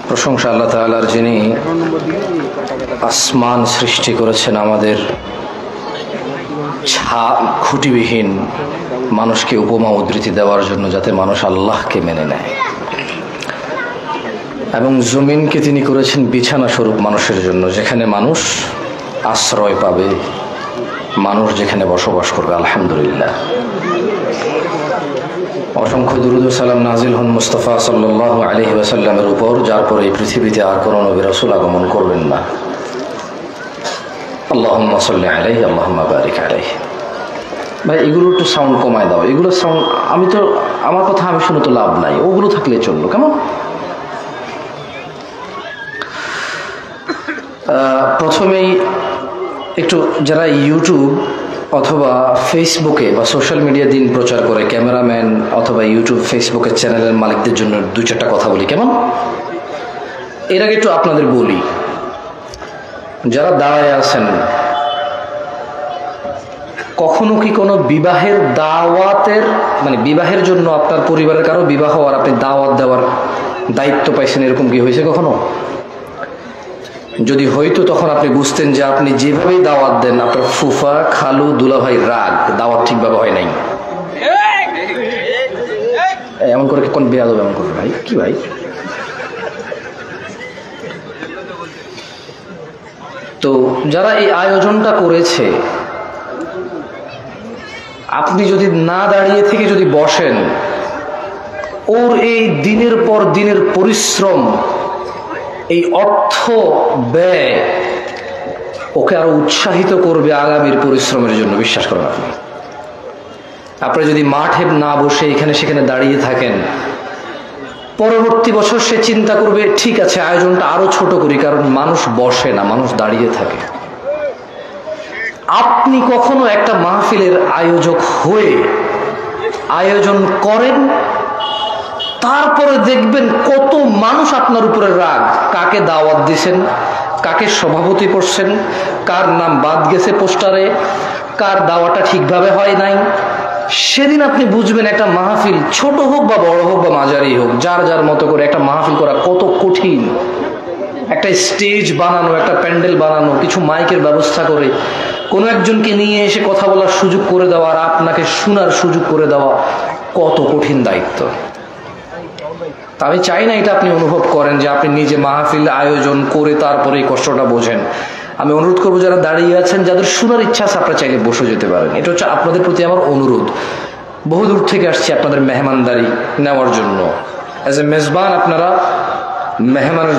প্রশংসা আল্লাহ তাআলার, যিনি আসমান সৃষ্টি করেছেন আমাদের খুঁটিবিহীন মানুষকে উপমা উদ্ধৃতি দেওয়ার জন্য, যাতে মানুষ আল্লাহকে মেনে নেয়, এবং জমিনকে তিনি করেছেন বিছানা স্বরূপ মানুষের জন্য, যেখানে মানুষ আশ্রয় পাবে, মানুষ যেখানে বসবাস করবে। আলহামদুলিল্লাহ, অসংখ্য দুরূদ ও সালাম নাজিল হন মুস্তাফা সাল্লাল্লাহু আলাইহি ওয়াসাল্লামের উপর, যার পরে এই পৃথিবীতে আর কোনো নবী রাসূল আগমন করবেন না। আল্লাহুম্মা সাল্লি আলাইহি আল্লাহুম্মা বারিক আলাইহি। ভাই, এগুলো একটু সাউন্ড কমায় দাও। এগুলো সাউন্ড, আমার কথা আমি শুনে তো লাভ নাই, ওগুলো থাকলে চললো। কেমন? প্রথমেই একটু, যারা ইউটিউব অথবা ফেসবুকে বা সোশ্যাল মিডিয়া দিন প্রচার করে, ক্যামেরাম্যান অথবা ইউটিউব ফেসবুকের চ্যানেলের মালিকদের জন্য দুই চারটা কথা বলি। কেমন? এর আগে একটু আপনাদের বলি, যারা দাঁড়ায় আছেন, কখনো কি কোনো বিবাহের দাওয়াতের, মানে বিবাহের জন্য আপনার পরিবারের কারো বিবাহ আর আপনি দাওয়াত দেওয়ার দায়িত্ব পাইছেন, এরকম কি হয়েছে কখনো? যদি হইতো তখন আপনি বুঝতেন যে আপনি যেভাবেই দাওয়াত দেন, আপনার ফুফা, খালু, দুলাভাই রাগ, দাওয়াত ঠিকভাবে হয় নাই। এমন করে কোন বেয়াদব এমন করবে? ভাই কি ভাই, তো যারা এই আয়োজনটা করেছে, আপনি যদি না দাঁড়িয়ে থেকে যদি বসেন, ওর এই দিনের পর দিনের পরিশ্রম, এই অর্থ ব্যয় ওকে আরো উৎসাহিত করবে আগামীর পরিশ্রমের জন্য। বিশ্বাস করেন, আপনি যদি মাঠে না বসে এখানে সেখানে দাঁড়িয়ে থাকেন, পরবর্তী বছর সে চিন্তা করবে, ঠিক আছে আয়োজনটা আরো ছোট করি, কারণ মানুষ বসে না, মানুষ দাঁড়িয়ে থাকে। আপনি কখনো একটা মাহফিলের আয়োজক হয়ে আয়োজন করেন, তারপরে দেখবেন কত মানুষ আপনার উপরে রাগ, কাকে দাওয়াত দিছেন, কাকে সভাপতি করছেন, কার নাম বাদ গেছে পোস্টারে, কার দাওয়াটা ঠিকভাবে হয় নাই। সেদিন আপনি বুঝবেন একটা মাহফিল, ছোট হোক বা বড় হোক বা মাঝারি হোক, যার যার মতো করে একটা মাহফিল করা কত কঠিন। একটা স্টেজ বানানো, একটা প্যান্ডেল বানানো, কিছু মাইকের ব্যবস্থা করে কোনো একজনকে নিয়ে এসে কথা বলার সুযোগ করে দেওয়া আর আপনাকে শোনার সুযোগ করে দেওয়া কত কঠিন দায়িত্ব। তা আমি চাই না এটা আপনি অনুভব করেন যে আপনি নিজে মাহফিল আয়োজন করে তারপরে এই কষ্টটা বোঝেন। আমি অনুরোধ করবো, যারা দাঁড়িয়ে আছেন, যাদের শোনার ইচ্ছা আছে, আপনারা চাইলে বসে যেতে পারেন। এটা হচ্ছে আপনাদের প্রতি আমার অনুরোধ। বহু দূর থেকে আসছি আপনাদের মেহমানদারি নেওয়ার জন্য। অ্যাজ এ মেজবান আপনারা মেহমানের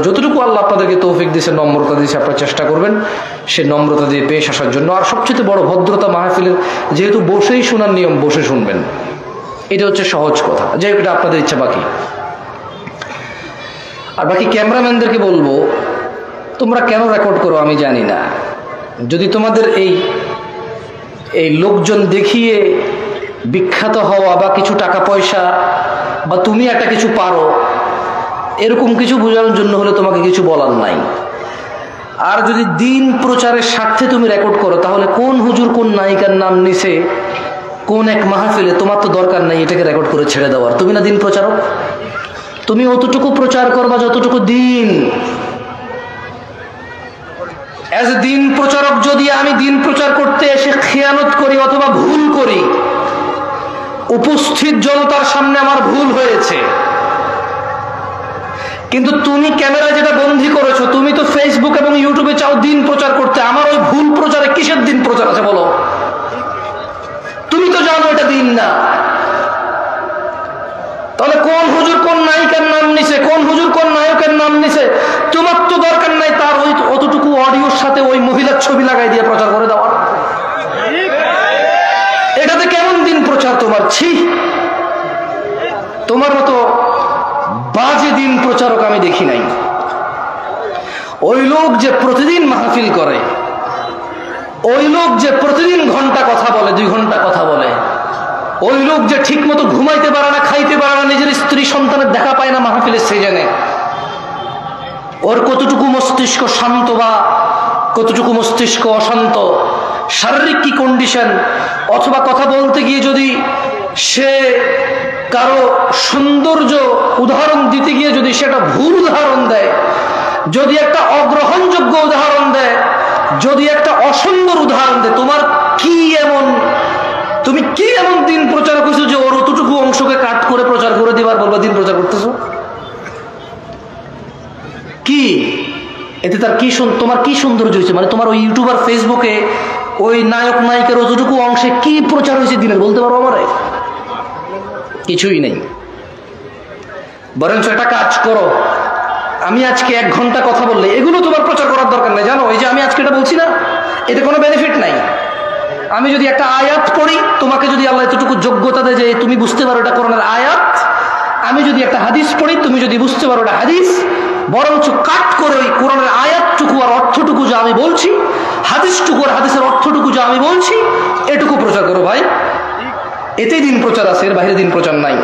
যতটুকু আল্লাহ আপনাদেরকে তৌফিক দিয়েছে, নম্রতা দিয়েছে, আপনারা চেষ্টা করবেন সে নম্রতা দিয়ে পেশ আসার জন্য। আর সবচেয়ে বড় ভদ্রতা মাহফিলের, যেহেতু বসেই শোনার নিয়ম, বসে শুনবেন, এটা হচ্ছে সহজ কথা। যাই হোক, এটা আপনাদের ইচ্ছা। আর বাকি ক্যামেরাম্যানদেরকে বলবো, তোমরা কেন রেকর্ড করো আমি জানি না। যদি তোমাদের এই লোকজন দেখিয়ে বিখ্যাত হওয়া বা কিছু টাকা পয়সা বা তুমি একটা কিছু পারো, এরকম কিছু বোঝানোর জন্য হলে তোমাকে কিছু বলার নাই। আর যদি দিন প্রচারের স্বার্থে তুমি রেকর্ড করো, তাহলে কোন হুজুর কোন নায়িকার নাম নিছে কোন এক মাহফিলে, তোমার তো দরকার নাই এটাকে রেকর্ড করে ছেড়ে দেওয়ার। তুমি না দিন প্রচারক, তুমি অতটুকু প্রচার করবা যতটুকু দিন। অ্যাজ এ দিন প্রচারক, যদি আমি দিন প্রচার করতে এসে খেয়ানত করি অথবা ভুল করি, উপস্থিত জনতার সামনে আমার ভুল হয়েছে, কিন্তু তুমি ক্যামেরা যেটা বন্দী করেছো, তুমি তো ফেসবুক এবং ইউটিউবে চাও দিন প্রচার করতে। আমার ওই ভুল প্রচারে কিসের দিন প্রচার আছে বলো? তুমি তো জানো এটা দিন না। তাহলে কোন হুজুর কোন নায়িকার নাম নিছে, কোন হুজুর কোন নায়কের নাম নিছে, তোমার তো দরকার নাই তার ওই অতটুকু অডিওর সাথে ওই মহিলার ছবি লাগাই দিয়ে প্রচার করে দেওয়ার। এটাতে কেমন দিন প্রচার তোমার? ছি, তোমার মতো বাজে দিন প্রচারক আমি দেখি নাই। ওই লোক যে প্রতিদিন মাহফিল করে, ওই লোক যে প্রতিদিন ঘন্টা কথা বলে, 2 ঘন্টা কথা বলে, ওই লোক যে ঠিক মতো ঘুমাইতে পারে না, খাইতে পারে না, নিজের স্ত্রী সন্তানের দেখা পায় না মাহফিলের সিজনে, ওর কতটুকু মস্তিষ্ক শান্ত বা কতটুকু মস্তিষ্ক অশান্ত, শারীরিক কি কন্ডিশন, অথবা কথা বলতে গিয়ে যদি সে কারো সৌন্দর্য উদাহরণ দিতে গিয়ে যদি সেটা ভুল উদাহরণ দেয়, যদি একটা অগ্রহণযোগ্য উদাহরণ দেয়, যদি একটা অসুন্দর উদাহরণ দেয়, তোমার কি এমন, তুমি কি এমন দিন প্রচার করছো যে ওর অতটুকু অংশকে কাট করে প্রচার করে দিবার বলবা দিন প্রচার করতেছো? কি এতে তার কি, তোমার কি সৌন্দর্য হয়েছে? মানে তোমার ওই ইউটিউবার ফেসবুকে ওই নায়ক নায়িকার অতটুকু অংশে কি প্রচার হয়েছে দিনের, বলতে পারো আমারে? কিছুই নেই। বরঞ্চ একটা কাজ করো, আমি আজকে 1 ঘন্টা কথা বললে এগুলো তোমার প্রচার করার দরকার নেই। জানো, এই যে আমি আজকে এটা বলছি না, এটা কোনো বেনিফিট নাই। আমি যদি একটা আয়াত পড়ি, তোমাকে যদি আল্লাহ এতটুকু যোগ্যতা দেয় যে তুমি বুঝতে পারো এটা কোরআনের আয়াত, আমি যদি একটা হাদিস পড়ি, তুমি যদি বুঝতে পারো এটা হাদিস, বরঞ্চ কাট করে ওই কোরআনের আয়াতটুকু আর অর্থটুকু যা আমি বলছি, হাদিসটুকু আর হাদিসের অর্থটুকু যা আমি বলছি, এটুকু প্রচার করো ভাই। এতেই দিন প্রচার আছে, এর বাইরে দিন প্রচার নাই।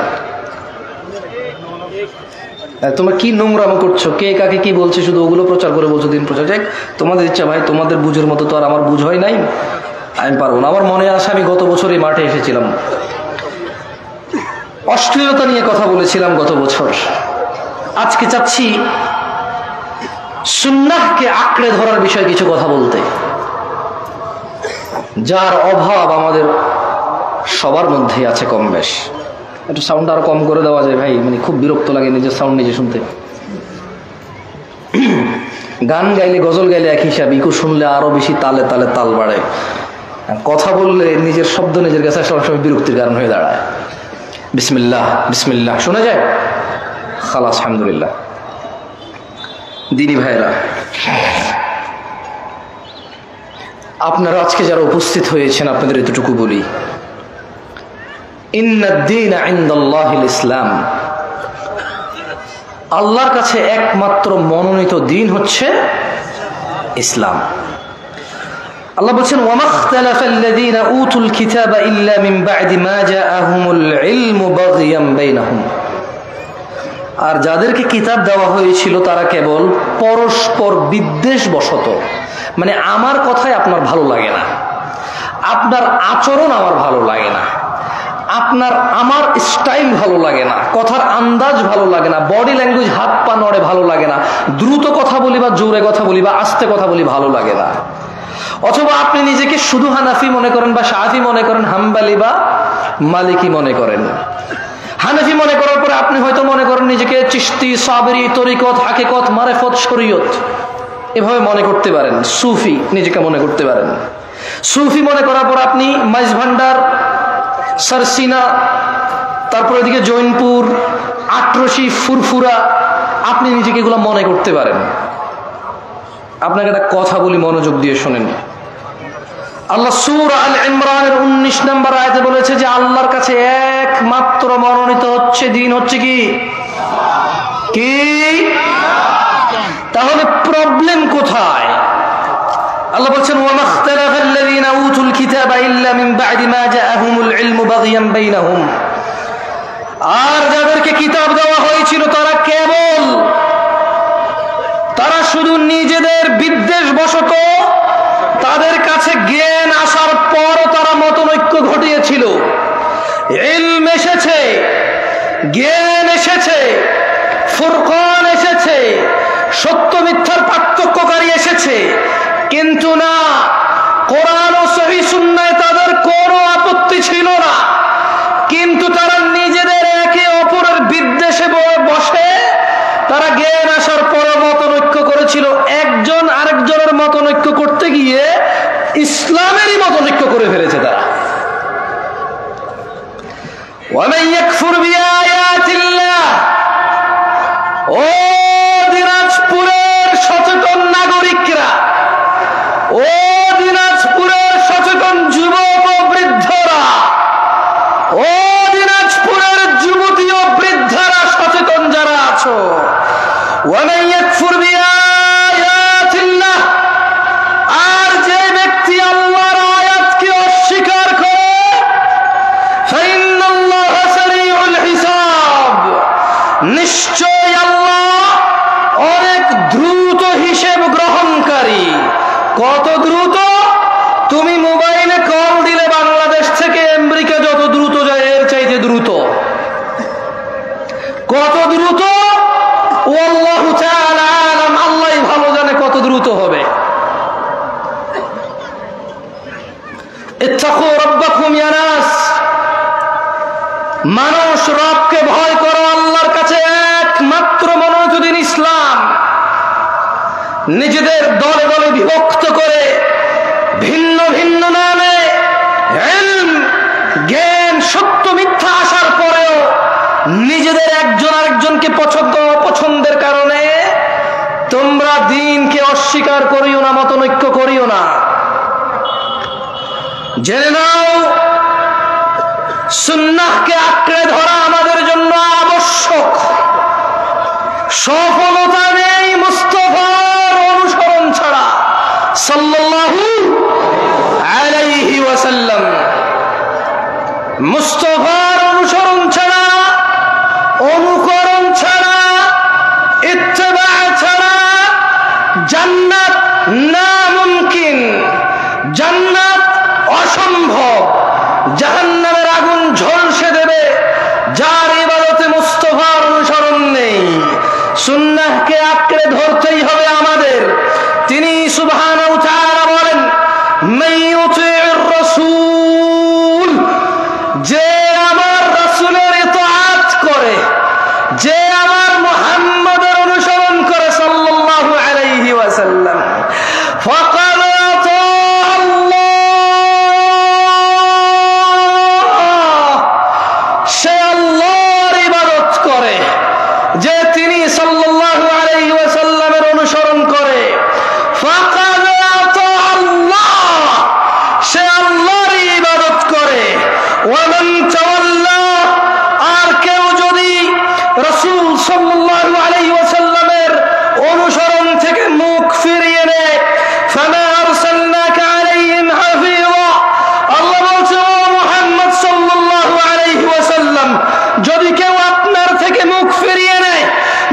তোমরা কি নোংরামো করছো, কে কাকে কি বলছে, শুধু ওগুলো প্রচার করে বলছো দিন প্রচার। যাক, তোমাদের ইচ্ছা ভাই, তোমাদের বুঝের মতো তো আর আমার বুঝ হয় নাই, আমি পারবো না। আমার মনে আছে আমি গত বছর এই মাঠে এসেছিলাম, অশ্লীলতা নিয়ে কথা বলেছিলাম গত বছর। আজকে চাচ্ছি সুন্নাহকে আঁকড়ে ধরার বিষয়ে কিছু কথা বলতে, যার অভাব আমাদের সবার মধ্যে আছে কম বেশ। একটু সাউন্ড আরো কম করে দেওয়া যায় ভাই, মানে খুব বিরক্ত লাগে নিজের সাউন্ড নিজে শুনতে। গান গাইলে গজল গাইলে এক হিসাব, ইকো শুনলে আরো বেশি তালে তালে তাল বাড়ে। কথা বললে নিজের শব্দ নিজের কাছে সবসময় বিরক্তির কারণ হয়ে দাঁড়ায়। বিসমিল্লাহ বিসমিল্লাহ শোনা যায়, খালাস আলহামদুলিল্লাহ। দিনী ভাইরা, আপনারা আজকে যারা উপস্থিত হয়েছেন, আপনাদের এতটুকু বলি, ইন্নাদ-দীন ইনদাল্লাহিল ইসলাম, আল্লাহর কাছে একমাত্র মনোনীত দিন হচ্ছে ইসলাম। আল্লাহ বলছেন, ওয়ামাখতালাফাল্লাযীনা উতুল কিতাবা ইল্লা মিন বা'দি মা জাআহুমুল ইলমু বাগিয়াম বাইনাহুম, আর যাদেরকে কিতাব দেওয়া হয়েছিল তারা কেবল পরস্পর বিদ্বেষ বশত, মানে আমার কথায় আপনার ভালো লাগে না, আপনার আচরণ আমার ভালো লাগে না, আপনার আমার স্টাইল ভালো লাগে না, কথার আন্দাজ ভালো লাগে না, বডি ল্যাঙ্গুয়েজ হাত পা নড়ে ভালো লাগে না, দ্রুত কথা বলি বা জোরে কথা বলি বা আস্তে কথা বলি ভালো লাগে না। অথবা আপনি নিজেকে শুধু হানাফি মনে করেন বা শাফি মনে করেন, হাম্বালি বা মালিকি মনে করেন। হানাফি মনে করার পরে আপনি হয়তো মনে করেন নিজেকে চিশতি, সাবরি, তরিকত, হাকিকত, মারেফত, শরীয়ত এভাবে মনে করতে পারেন। সুফি নিজেকে মনে করতে পারেন। সুফি মনে করার পর আপনি মাইজ ভান্ডার, সারসিনা, তারপর এদিকে জৈনপুর, আটরশি, ফুরফুরা, আপনি নিজেকে এগুলো মনে করতে পারেন। আপনাকে একটা কথা বলি, মনোযোগ দিয়ে শোনেন। আল্লাহ সূরা আল ইমরানের 19 নম্বর আয়াতে বলেছে যে আল্লাহর কাছে একমাত্র মনোনীত হচ্ছে দিন হচ্ছে কি? তাহলে প্রবলেম কোথায়? আল্লাহ বলছেন, ওয়ামাখতালাফাল্লাযীনা উতুল কিতাবা ইল্লা মিন বা'দি মা জাআহুমুল ইলমু বাগিয়াম বাইনাহুম, আর যাদেরকে কিতাব দেওয়া হয়েছিল তারা শুধু নিজেদের বিদ্বেষ বশত, তাদের কাছে জ্ঞান আসার পর তারা মতনৈক্য ঘটিয়েছিল। ইলম এসেছে, জ্ঞান এসেছে, ফুরকান এসেছে, সত্য মিথ্যার পার্থক্যকারী এসেছে, কিন্তু না, কোরআন ও সহিহ সুন্নাহয় তাদের কোনো আপত্তি ছিল না, কিন্তু তারা নিজেদের একে অপরের বিদ্বেষে বসে তারা জ্ঞান আসার পর মতনৈক্য করেছিল। একজন আরেকজনের মতনৈক্য করতে গিয়ে ইসলামেরই মতনৈক্য করে ফেলেছে তারা। ওয়ামান ইয়াকফুর বিআয়াতিল্লাহ, ও দিনাজপুরের সচেতন নাগরিকরা, ও দিনাজপুরের সচেতন যুবক ও বৃদ্ধরা, ও দিনাজপুরের যুবতী ও বৃদ্ধরা সচেতন যারা আছো, ওয়ামান ইয়াকফুর বিআয়াতিল্লাহ, আর যে ব্যক্তি আল্লাহর আয়াতকে অস্বীকার করে, ফাইন্নাল্লাহা সারিউল হিসাব, নিশ্চয় আল্লাহ নিজেদের দলে দলে বিভক্ত করে ভিন্ন ভিন্ন নামে ইলম, জ্ঞান, সত্য মিথ্যা আসার পরেও নিজেদের একজন আরেকজনকে পছন্দের কারণে তোমরা দ্বীনকে অস্বীকার করিও না, মতনৈক্য করিও না। জেনে নাও, সুন্নাহকে আঁকড়ে ধরা আমাদের জন্য আবশ্যক। সফলতা নেই মুস্তাফার অনুসরণ ছাড়া, সাল্লাল্লাহু আলাইহি ওয়াসাল্লাম। মুস্তাফার অনুসরণ ছাড়া, অনুকরণ ছাড়া, ইত্তেবা ছাড়া জান্নাত নামুমকিন, জান্নাত অসম্ভব। জাহান্নামের আগুন ঝলসে দেবে যার ইবাদতে মুস্তাফার অনুসরণ নেই। সুন্নাহকে আঁকড়ে ধরতেই হবে আমাদের। তিনি সুবহানাহু ওয়া তাআলা বলেন, মান ইউতি'র রাসূল, যে আমার রাসূলের ইতাআত করে, যে আমার মুহাম্মদের অনুসরণ করে সাল্লাল্লাহু আলাইহি ওয়াসাল্লাম, ফাকাদ আতা আল্লাহ, সে আল্লাহর ইবাদত করে। যে তিনি সাল্লাল্লাহু আলাইহি ওয়াসাল্লামের অনুসরণ করে, ফাকাদ আতা আল্লাহ, সে আল্লাহর ইবাদত করে। ওয়া মান তাওয়াল্লা, আর কেউ যদি রাসূল সাল্লাল্লাহু আলাইহি ওয়াসাল্লামের অনুসরণ থেকে মুখ ফিরিয়ে নেয়, ফামা আরসালনাকা আলাইহিম হাফিযা, আল্লাহ বলছে ও মুহাম্মদ সাল্লাল্লাহু আলাইহি ওয়াসাল্লাম, যদি কেউ আপনার থেকে মুখ ফিরিয়ে নেয়,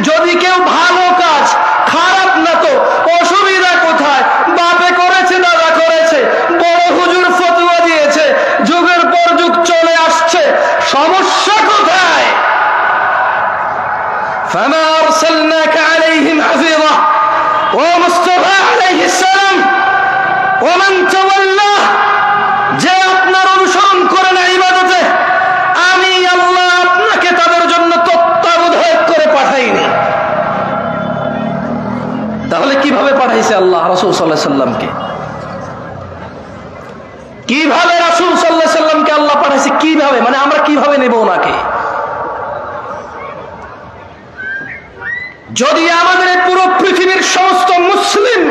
যদি কেউ ভালো কাজ, খারাপ না তো অসুবিধা কোথায়? বাপে করেছে, দাদা করেছে, বড় হুজুর ফতোয়া দিয়েছে, যুগের পর যুগ চলে আসছে, সমস্যা কোথায়? ফামা আরসালনাকা আলাইহিম হাফিযা, ও মুস্তাফা আলাইহিস সালাম, ওয়া মান তাওয়াল্লা, যে আপনার অনুসরণ করে না ইবাদতে, আমি আল্লাহ আপনাকে তাদের জন্য তত্ত্বাবধায়ক করে পাঠাইনি। তাহলে কিভাবে পাঠাইছে আল্লাহ রাসূল সাল্লাল্লাহু আলাইহি সাল্লামকে? কিভাবে রাসূল সাল্লাল্লাহু আলাইহি সাল্লামকে আল্লাহ পাঠাইছে? কিভাবে, মানে আমরা কিভাবে নেব ওনাকে? যদি আমাদের পুরো পৃথিবীর সমস্ত মুসলিম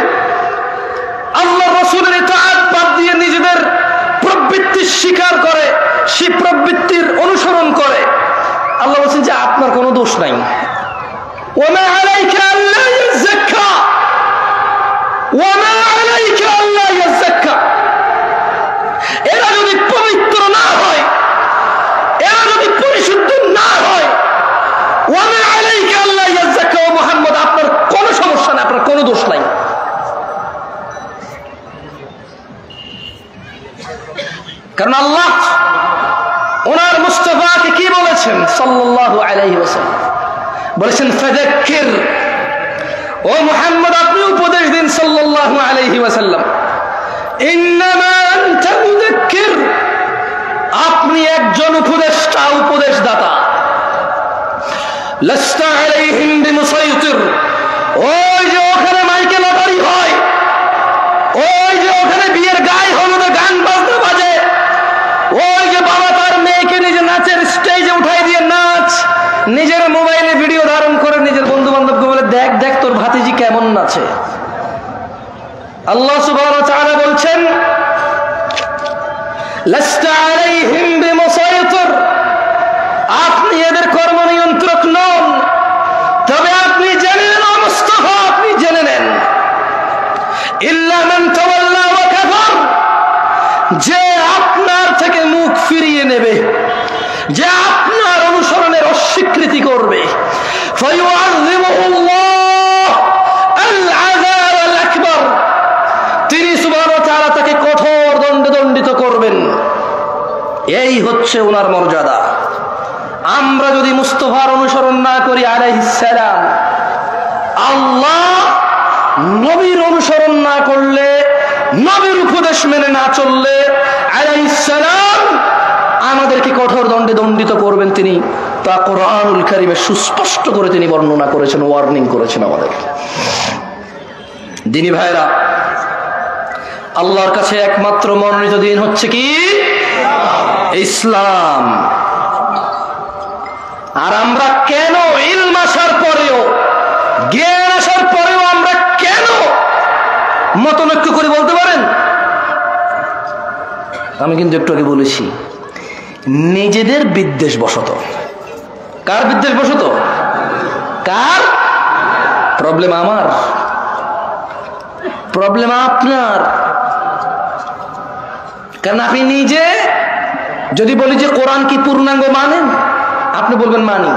আল্লাহ রাসূলের ইতাআত বাদ দিয়ে নিজেদের প্রবৃত্তি স্বীকার করে, সেই প্রবৃত্তির অনুসরণ করে, আল্লাহ বলছেন যে আপনার কোনো দোষ নাই। ওয়া আলাইকা আল্লা ইয়াযাক্কা, ওয়া আলাইকা আল্লা ইয়াযাক্কা। এরা যদি পবিত্র না হয়, এরা যদি পরিশুদ্ধ না হয়, ওয়া আলাইকা আল্লা ইয়াযাক্কা, ও মুহাম্মদ আপনার কোনো সমস্যা নাই, আপনার কোনো দোষ নাই। কারণ আল্লাহ ওনার মুস্তাফাকে কি বলেছেন সাল্লাল্লাহু আলাইহি ওয়াসাল্লাম? বলেছেন ফাযাক্কির, ও মুহাম্মদ আপনি উপদেশ দিন সাল্লাল্লাহু আলাইহি ওয়াসাল্লাম। ইন্নামা আনতা মুযাক্কির, আপনি একজন উপদেষ্টা, উপদেশদাতা। লাস্তা আলাইহিম বিমুসাইতির, ওই যে ওখানে মাইকে লটারি হয়, ওই যে ওখানে বিয়ের গায়ে হলুদে গান বাজনা বাজে, ওই যে বাবা তার মেয়েকে নিজে নাচের স্টেজে উঠাই দিয়ে নাচ, নিজের মোবাইলে ভিডিও ধারণ করে নিজের বন্ধু বান্ধবকে বলে দেখ দেখ তোর ভাতিজি কেমন নাচে। আল্লাহ সুবহানাহু ওয়া তাআলা বলছেন লাস্তা আলাইহিম বিমুসাইতির, আপনি এদের কর্ম নিয়ন্ত্রক নন। তবে আপনি জেনে নেন মুস্তাফা, আপনি জেনে নেন ইল্লা মান তাওয়াল্লা ওয়া কাফার, যে আপনার থেকে মুখ ফিরিয়ে নেবে, যে আপনার অনুসরণের অস্বীকৃতি করবে, ফায়ুআযিবুহুল্লাহ আল-আযাব আল-আকবার, তিনি সুবহানাহু ওয়া তাআলা তাকে কঠোর দণ্ডে দণ্ডিত করবেন। এই হচ্ছে ওনার মর্যাদা। আমরা যদি মুস্তাফার অনুসরণ না করি আলাইহিস সালাম, আল্লাহ নবীর অনুসরণ না করলে, নবীর উপদেশ মেনে না চললে আলাইহিস সালাম আমাদেরকে কঠোর দণ্ডে দণ্ডিত করবেন। তিনি তা কোরআনুল কারীমে সুস্পষ্ট করে তিনি বর্ণনা করেছেন, ওয়ার্নিং করেছেন আমাদের। দিনী ভাইরা, আল্লাহর কাছে একমাত্র মনোনীত দিন হচ্ছে কি? ইসলাম। আর আমরা কেন ইলম আসার পরেও, জ্ঞান আসার পরেও আমরা কেন মতনৈক্য করে বলতে পারেন? আমি কিন্তু একটু আগে বলেছি, নিজেদের বিদ্বেষ বশত। কার বিদ্বেষ বশত? কার? প্রবলেম আমার, প্রবলেম আপনার। কারণ আপনি নিজে যদি বলি যে কোরআন কি পূর্ণাঙ্গ মানেন, আপনি বলবেন মানি।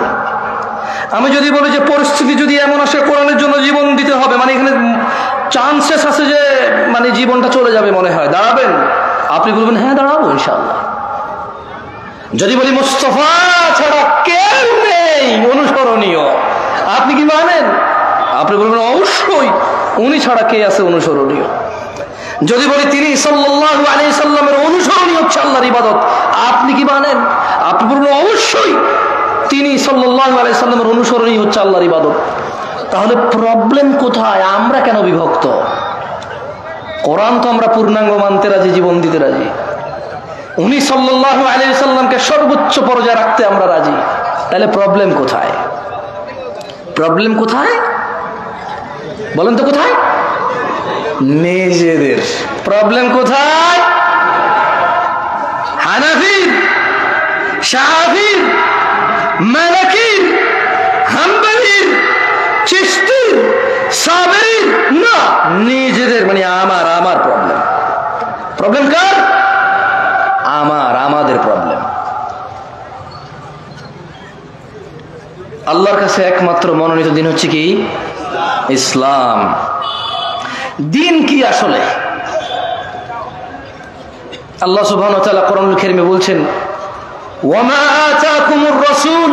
আমি যদি বলি যে পরিস্থিতি যদি এমন আসে কোরআনের জন্য জীবন দিতে হবে, মানে এখানে চান্সেস আছে যে মানে জীবনটা চলে যাবে, মনে হয় দাঁড়াবেন, আপনি বলবেন হ্যাঁ দাঁড়াবো ইনশাআল্লাহ। যদি বলি মুস্তাফা ছাড়া কেউ নেই অনুসরণীয়, আপনি কি মানেন? আপনি বলবেন অবশ্যই, উনি ছাড়া কে আছে অনুসরণীয়। যদি বলি তিনি সাল্লাল্লাহু আলাইহি সাল্লামের অনুসরণই হচ্ছে আল্লাহর ইবাদত, আপনি কি মানেন? আপনি বলবেন অবশ্যই, তিনি সাল্লাল্লাহু আলাইহি সাল্লামের অনুসরণই হচ্ছে আল্লাহর ইবাদত। তাহলে প্রবলেম কোথায়? আমরা কেন বিভক্ত? কোরআন তো আমরা পূর্ণাঙ্গ মানতে রাজি, জীবন দিতে রাজি। উনি সাল্লাল্লাহু আলাইহি সাল্লামকে সর্বোচ্চ পর্যায়ে রাখতে আমরা রাজি। তাহলে প্রবলেম কোথায়? প্রবলেম কোথায় বলেন তো? কোথায়? নিজেদের। প্রবলেম কোথায়? হানাফির, শাফির, মালিকির, হাম্বলির, চিশতির, সাবেরির না, নিজেদের। মানে আমার প্রবলেম। প্রবলেম কার? আমাদের প্রবলেম। আল্লাহর কাছে একমাত্র মনোনীত দিন হচ্ছে কি? ইসলাম। দিন কি আসলে? আল্লাহ সুবহানাহু ওয়া তাআলা কোরআনুল কারীমে বলছেন, ওয়ামা আতাকুমুর রাসূল,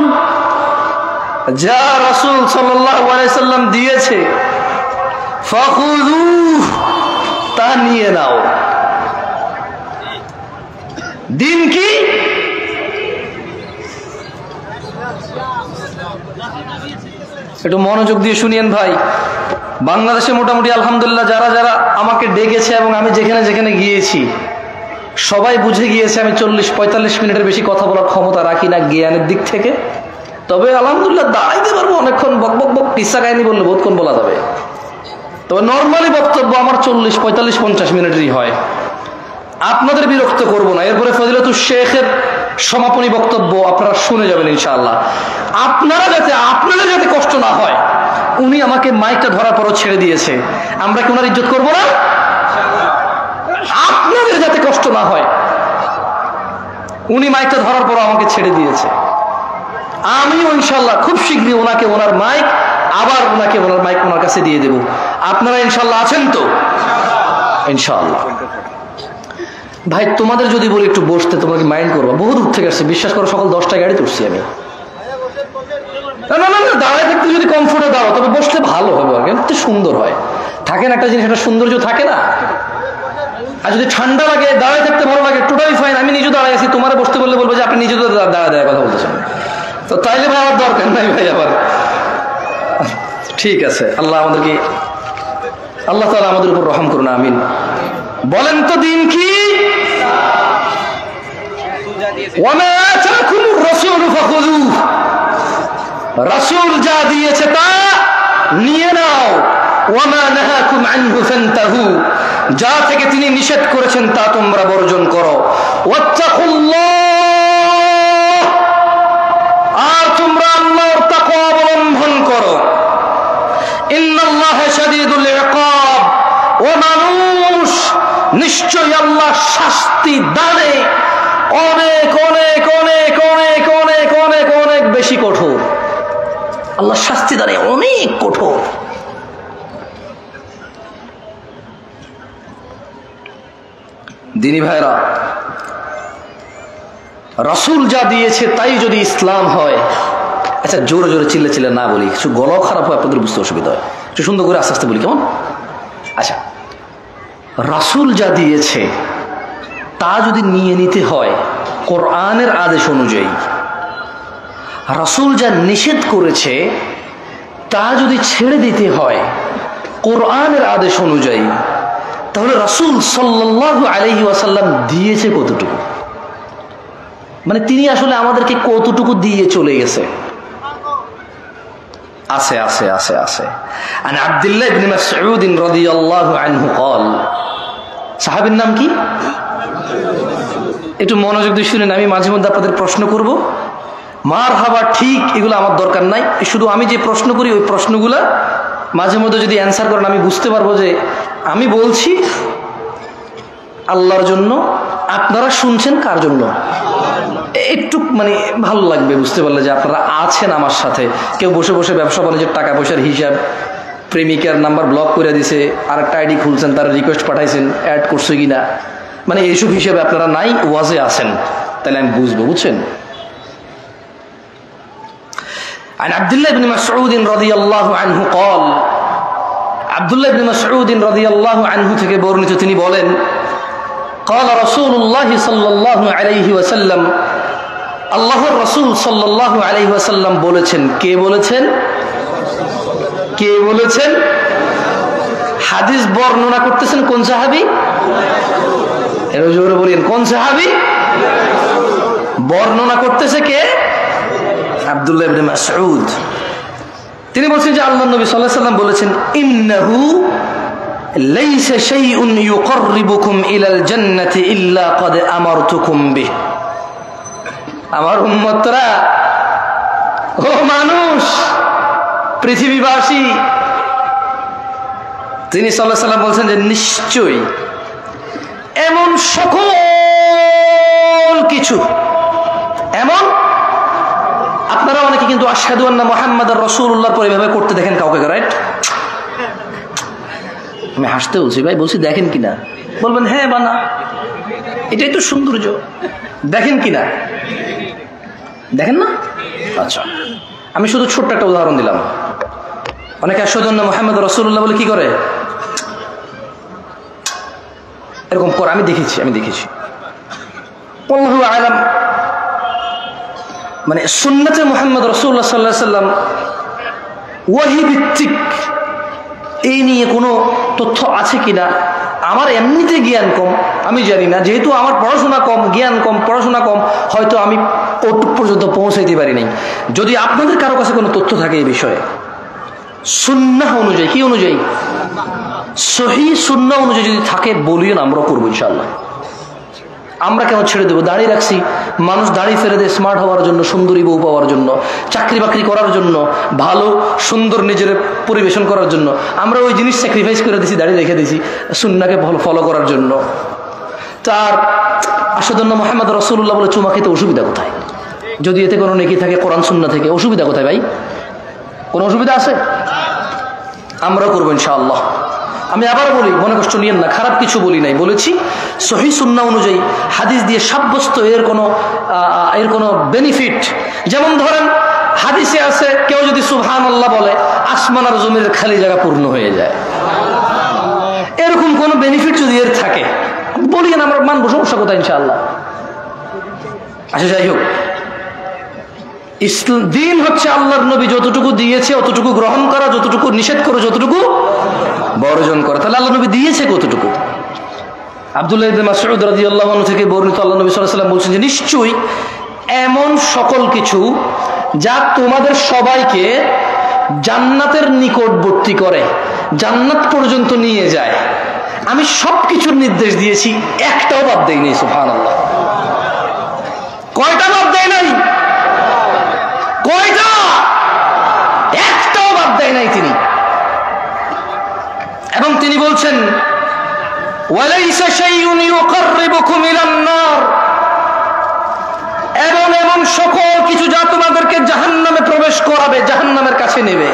যা রাসূল সাল্লাল্লাহু আলাইহি সাল্লাম দিয়েছে, ফাখুযুহু, তা নিয়ে নাও। দিন কি? একটু মনোযোগ দিয়ে শুনিয়েন ভাই। বাংলাদেশে মোটামুটি আলহামদুলিল্লাহ যারা যারা আমাকে ডেকেছে এবং আমি যেখানে যেখানে গিয়েছি সবাই বুঝে গিয়েছে আমি 40-45 মিনিটের বেশি কথা বলার ক্ষমতা রাখি না জ্ঞানের দিক থেকে। তবে আলহামদুলিল্লাহ দাঁড়াইতে পারবো অনেকক্ষণ, বক বক বক কিসা কাহিনী বললে বহুতক্ষণ বলা যাবে। তবে নর্মালি বক্তব্য আমার 40-45-50 মিনিটেরই হয়। আপনাদের বিরক্ত করব না। এরপরে ফজিলাতুল শেখের সমাপনী বক্তব্য আপনারা শুনে যাবেন ইনশাআল্লাহ। আপনাদের যাতে কষ্ট না হয়, উনি আমাকে মাইকটা ধরার পরও ছেড়ে দিয়েছে, আমরা কি ওনার ইজ্জত করবো না? আপনাদের যাতে কষ্ট না হয়, উনি মাইকটা ধরার পরও আমাকে ছেড়ে দিয়েছে। আমিও ইনশাআল্লাহ খুব শীঘ্রই ওনাকে ওনার মাইক, আবার ওনাকে ওনার মাইক ওনার কাছে দিয়ে দেব। আপনারা ইনশাআল্লাহ আছেন তো? ইনশাআল্লাহ। ভাই তোমাদের যদি বলি একটু বসতে, তোমরা কি মাইন্ড করবো? বহু দূর থেকে আসছে, বিশ্বাস করো, সকাল 10টায় গাড়ি তুলছি আমি। না না না, দাঁড়ায় থাকতে যদি কমফোর্টে দাঁড়াও, তবে বসলে ভালো হবে, আর কি সুন্দর হয়। থাকে না একটা জিনিস, একটা সৌন্দর্য থাকে না। আর যদি ঠান্ডা লাগে, দাঁড়ায় থাকতে ভালো লাগে, টোটালি ফাইন। আমি নিজেও দাঁড়ায় আছি, তোমার বসতে বললে বলবো যে আপনি নিজে তো দাঁড়ায় কথা বলতেছেন, তো তাইলে ভাই আমার দরকার নাই ভাই আবার। ঠিক আছে, আল্লাহ তাআলা আমাদের উপর রহম করুন, আমিন। বলেন তো দিন কি? ওয়ামা আতাকুমুর রাসূলু ফাখুযুহু, রাসূল যা দিয়েছে তা নিয়ে নাও। ওয়ামা নাহাকুম আনহু ফান্তাহু, যা থেকে তিনি নিষেধ করেছেন তা তোমরা বর্জন করো। ওয়াত্তাকুল্লাহ, আর তোমরা আল্লাহর তাকওয়া অবলম্বন করো। ইন্নাল্লাহা শাদীদুল ইকাব, ও মানুষ, নিশ্চয়ই আল্লাহ শাস্তি দানে অনেক অনেক অনেক অনেক অনেক অনেক অনেক বেশি কঠোর। আল্লাহ শাস্তি দানে অনেক কঠোর। দিনী ভাইরা, রাসূল যা দিয়েছে তাই যদি ইসলাম হয়, আচ্ছা জোরে জোরে চিল্লে না বলি, কিছু গলাও খারাপ হয়, আপনাদের বুঝতে অসুবিধা হয়, একটু সুন্দর করে আস্তে আস্তে বলি, কেমন? আচ্ছা, রাসূল যা দিয়েছে তা যদি নিয়ে নিতে হয় কোরআনের আদেশ অনুযায়ী, রাসূল যা নিষেধ করেছে তা যদি ছেড়ে দিতে হয় কোরআনের আদেশ অনুযায়ী, তাহলে রাসূল সাল্লাল্লাহু আলাইহি ওয়াসাল্লাম দিয়েছে কতটুকু? মানে তিনি আসলে আমাদেরকে কতটুকু দিয়ে চলে গেছে? আছে আছে আছে আছে। আন আব্দুল্লাহ ইবনে মাসউদ রাদিয়াল্লাহু আনহু قال, সাহাবীর নাম কি? একটু মনোযোগ দিয়ে শুনেন, আমি মাঝে মধ্যে আপনাদের প্রশ্ন করব, মারহাবা ঠিক এগুলো আমার দরকার নাই, শুধু আমি যে প্রশ্ন করি ওই প্রশ্নগুলা মাঝে মধ্যে যদি অ্যান্সার করেন আমি বুঝতে পারবো যে আমি বলছি আল্লাহর জন্য, আপনারা শুনছেন কার জন্য। একটু মানে ভালো লাগবে বুঝতে পারলে যে আপনারা আছেন আমার সাথে। কেউ বসে বসে ব্যবসা বাণিজ্যের টাকা পয়সার হিসাব, প্রেমিকার নাম্বার ব্লক করে দিছে, আর একটা আইডি খুলছেন, তার রিকোয়েস্ট পাঠাইছেন, অ্যাড করছে কিনা, মানে এইসব হিসাবে আপনারা নাই, ওয়াজে আছেন, তাহলে আমি বুঝবো, বুঝছেন। عن عبد الله بن مسعود رضي الله عنه قال, আব্দুল্লাহ ইবনে মাসউদ রাদিয়াল্লাহু আনহু থেকে বর্ণিত, তিনি বলেন, قال رسول الله صلى الله عليه وسلم, আল্লাহর রাসূল সাল্লাল্লাহু আলাইহি ওয়াসাল্লাম বলেছেন। কে বলেছেন? কে বলেছেন? হাদিস বর্ণনা করতেছেন কোন সাহাবী? এর জোরে বলেন, কোন সাহাবী? বর্ণনা করতেছে কে? আব্দুল্লাহ ইবনে মাসউদ। তিনি বলছেন যে আল্লাহর নবী সাল্লাল্লাহু আলাইহি ওয়াসাল্লাম বলেছেন, ইন্নাহু লাইসা শাইউন ইউকাররিবুকুম ইলাল জান্নাতি ইল্লা ক্বাদ আমারতুকুম বিহি। আমার উম্মতরা, ও মানুষ, পৃথিবীবাসী, তিনি সাল্লাল্লাহু আলাইহি ওয়াসাল্লাম বলছেন যে নিশ্চয়ই এমন সকল কিছু, এমন, আপনারা অনেকে কিন্তু আশহাদু আন্না মুহাম্মাদার রাসূলুল্লাহ পরে এভাবে করতে দেখেন কাউকে, রাইট? আমি হাসতে বলছি ভাই, বলছি দেখেন কিনা, বলবেন হ্যাঁ বা না, এটাই তো সৌন্দর্য। দেখেন কিনা? দেখেন না? আচ্ছা, আমি শুধু ছোট্ট একটা উদাহরণ দিলাম। অনেকে আশহাদু আন্না মুহাম্মাদার রাসূলুল্লাহ বলে কি করে? এরকম করে, আমি দেখেছি আল্লাহু আ'লাম। মানে সুন্নাতে মুহাম্মদ রাসূলুল্লাহ সাল্লাল্লাহু আলাইহি ওয়াসাল্লাম ওয়াহী ভিত্তিক এই নিয়ে কোনো তথ্য আছে কিনা, আমার এমনিতে জ্ঞান কম, আমি জানি না, যেহেতু আমার পড়াশোনা কম, জ্ঞান কম, পড়াশোনা কম, হয়তো আমি ওটুক পর্যন্ত পৌঁছাইতে পারি নাই। যদি আপনাদের কারো কাছে কোনো তথ্য থাকে এই বিষয়ে, সুন্নাহ অনুযায়ী, কি অনুযায়ী? সহিহ সুন্নাহ অনুযায়ী যদি থাকে বলিও না, আমরা করবো ইনশাআল্লাহ। আমরা কেন ছেড়ে দেবো? দাড়ি রাখছি, মানুষ দাড়ি ফেলে দেয় স্মার্ট হওয়ার জন্য, সুন্দরী বউ পাওয়ার জন্য, চাকরি বাকরি করার জন্য, ভালো সুন্দর নিজের পরিবেশন করার জন্য। আমরা ওই জিনিস স্যাক্রিফাইস করে দিছি, দাড়ি রেখে দিছি সুন্নাহকে ফলো করার জন্য। তার আশহাদু আন্না মুহাম্মাদ রাসূলুল্লাহ বলে চুমা খেতে অসুবিধা কোথায়? যদি এতে কোনো নেকি থাকে কোরআন সুন্নাহ থেকে, অসুবিধা কোথায় ভাই? কোনো অসুবিধা আছে? আমরা করবো ইনশাআল্লাহ। আমি আবার বলি, মনে কষ্ট নিয়েন না, খারাপ কিছু বলি নাই, বলেছি সহিহ সুন্নাহ অনুযায়ী হাদিস দিয়ে সাব্যস্ত এর কোনো বেনিফিট। যেমন ধরেন হাদিসে আছে কেউ যদি সুবহানাল্লাহ বলে আসমান আর জমিনের খালি জায়গা পূর্ণ হয়ে যায়, এরকম কোনো বেনিফিট যদি এর থাকে বলিয়েন, আমরা মানবো, সমস্যা কোথায় ইনশাআল্লাহ। আচ্ছা, যাই হোক, দিন হচ্ছে আল্লাহর নবী যতটুকু দিয়েছে অতটুকু গ্রহণ করা, যতটুকু নিষেধ করো যতটুকু বর্জন করা। তাহলে আল্লাহ নবী দিয়েছে কতটুকু? আব্দুল্লাহ ইবনে মাসউদ রাদিয়াল্লাহু আনহু থেকে বর্ণিত, আল্লাহ নবী সাল্লাল্লাহু আলাইহি ওয়াসাল্লাম বলছেন যে নিশ্চয়ই এমন সকল কিছু যা তোমাদের সবাইকে জান্নাতের নিকটবর্তী করে, জান্নাত পর্যন্ত নিয়ে যায়, আমি সব কিছুর নির্দেশ দিয়েছি, একটাও বাদ দেই নাই। সুবহানাল্লাহ। কয়টা বাদ দেয় নাই? কয়টা? একটাও বাদ দেয় নাই তিনি। এবং তিনি বলছেন ওয়ালাইসা শাইউন ইউকাররিবুকুম ইলান নার, এমন সকল কিছু যা তোমাদেরকে জাহান্নামে প্রবেশ করাবে, জাহান্নামের কাছে নেবে,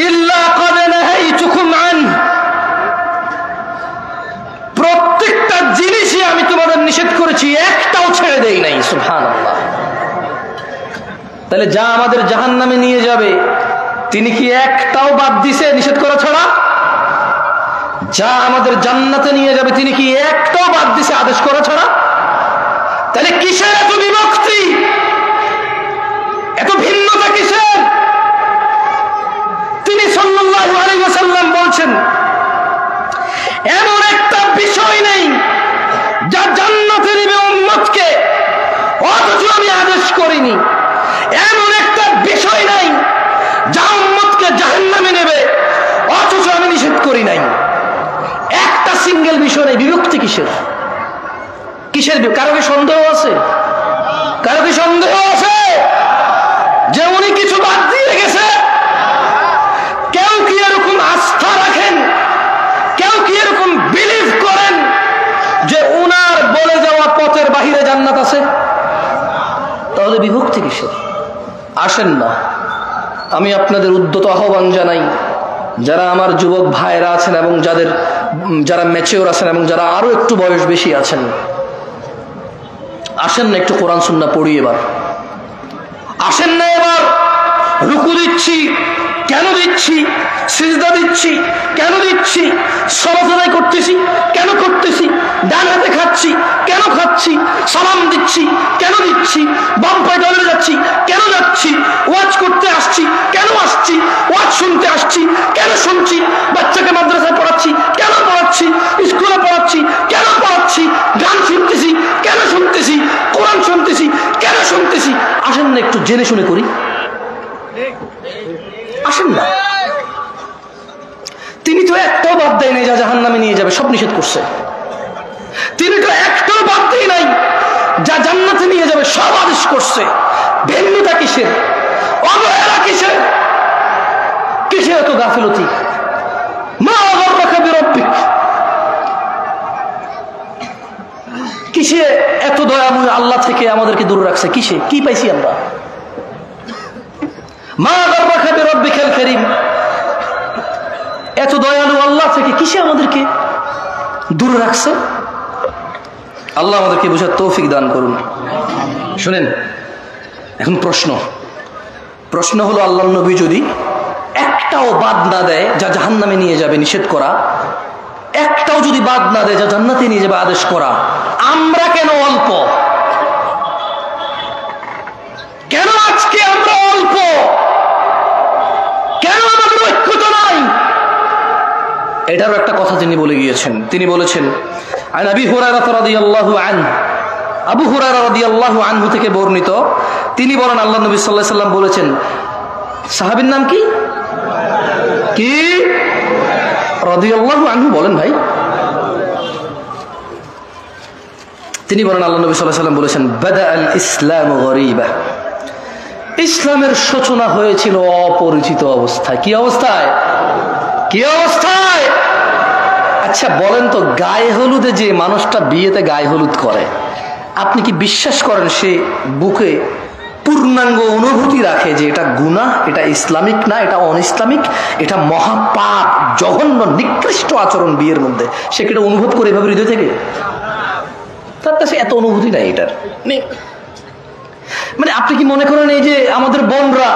ইল্লা ক্বাদ নাহাইতুকুম আনহু, প্রত্যেকটা জিনিসই আমি তোমাদের নিষেধ করেছি, একটাও ছেড়ে দেই নাই। সুবহানাল্লাহ। তাহলে যা আমাদের জাহান্নামে নিয়ে যাবে তিনি কি একটাও বাদ দিছে নিষেধ করা ছাড়া? যা আমাদের জান্নাতে নিয়ে যাবে তিনি কি একটাও বাদ দিছে আদেশ করা ছাড়া? তাহলে কিসের এত বিভক্তি, এত ভিন্নতা কিসের? তিনি কিসের? কিসের? কারো কি সন্দেহ আছে? কারো কি সন্দেহ আছে যে উনি কিছু বাদ দিয়ে গেছে? কেউ কি এরকম আস্থা রাখেন, কেউ কি এরকম বিলিভ করেন যে উনার বলে যাওয়া পথের বাহিরে জান্নাত আছে? তাহলে বিভক্তি কিসের? আসেন না, আমি আপনাদের উদ্যত আহ্বান জানাই, যারা আমার যুবক ভাইরা আছেন এবং যারা ম্যাচিওর আছেন এবং যারা আরো একটু বয়স বেশি আছেন, আসেন না একটু কোরআন সুন্নাহ পড়ি। এবার আসেন না, এবার রুকু দিচ্ছি কেন দিচ্ছি, সিজদা দিচ্ছি কেন দিচ্ছি, সালাত আদায় করতেছি কেন করতেছি, ডান হাতে খাচ্ছি কেন খাচ্ছি, সালাম দিচ্ছি কেন দিচ্ছি, বাম পায়ে ডলে যাচ্ছি কেন যাচ্ছি, ওয়াজ করতে আসছি কেন আসছি, ওয়াজ শুনতে আসছি কেন শুনছি, বাচ্চাকে মাদ্রাসায় পড়াচ্ছি কেন পড়াচ্ছি, স্কুলে পড়াচ্ছি কেন পড়াচ্ছি, গান শুনতেছি কেন শুনতেছি, কোরআন শুনতেছি কেন শুনতেছি। আসেন না একটু জেনে শুনে করি। আসেন না। তিনি তো একটাও বাদ দেয় নাই যা জাহান্নামে নিয়ে যাবে, সব নিষেধ করছে। তিনি তো একটাও বাদ দেয় নাই যা জান্নাতে নিয়ে যাবে, সব আদেশ করছে। ভিন্নতা কিসের? অবহেলা কিসের? কিসের এত গাফিলতি? মা গররাকা বিরব্বিক, কিসে এত দয়াময় আল্লাহ থেকে আমাদেরকে দূরে রাখছে? কিসে? কি পাইছি আমরা? মা গররাকা বিরব্বিকাল কারীম, এত দয়ালু আল্লাহ থেকে কিসে আমাদেরকে দূরে রাখছে? আল্লাহ আমাদেরকে বোঝার তৌফিক দান করুন। শুনেন, এখন প্রশ্ন হলো, আল্লাহর নবী যদি একটাও বাদ না দেয় যা জাহান্নামে নিয়ে যাবে নিষেধ করা, একটাও যদি বাদ না দেয় যা জান্নাতে নিয়ে যাবে আদেশ করা, আমরা কেন অল্প? কেন আজকে আমরা অল্প? কেন আমাদের ঐক্যতা নাই? এটারও একটা কথা তিনি বলে গিয়েছেন। তিনি বলেছেন, আন আবি হুরায়রা রাদিয়াল্লাহু আনহু, আবু হুরায়রা রাদিয়াল্লাহু আনহু থেকে বর্ণিত, তিনি বলেন আল্লাহ নবী সাল্লাল্লাহু আলাইহি সাল্লাম বলেছেন, সাহাবীর নাম কি? কি রাদিয়াল্লাহু আনহু বলেন ভাই? তিনি বলেন আল্লাহ নবী সাল্লাল্লাহু আলাইহি সাল্লাম বলেছেন, বাদাআল ইসলামু গরীবা, ইসলামের সূচনা হয়েছিল অপরিচিত অবস্থায়। কি অবস্থায়? কি অবস্থায়? আচ্ছা বলেন তো, গায়ে হলুদে যে মানুষটা বিয়েতে গায়ে হলুদ করে, আপনি কি বিশ্বাস করেন সে বুকে পূর্ণাঙ্গ অনুভূতি রাখে যে এটা গুনাহ, এটা ইসলামিক না, এটা অন ইসলামিক, এটা মহাপাপ, জঘন্য নিকৃষ্ট আচরণ বিয়ের মধ্যে? সে কি এটা অনুভব করে এভাবে হৃদয় থেকে? তার কাছে এত অনুভূতি নাই এটার। মানে আপনি কি মনে করেন এই যে আমাদের বোনরা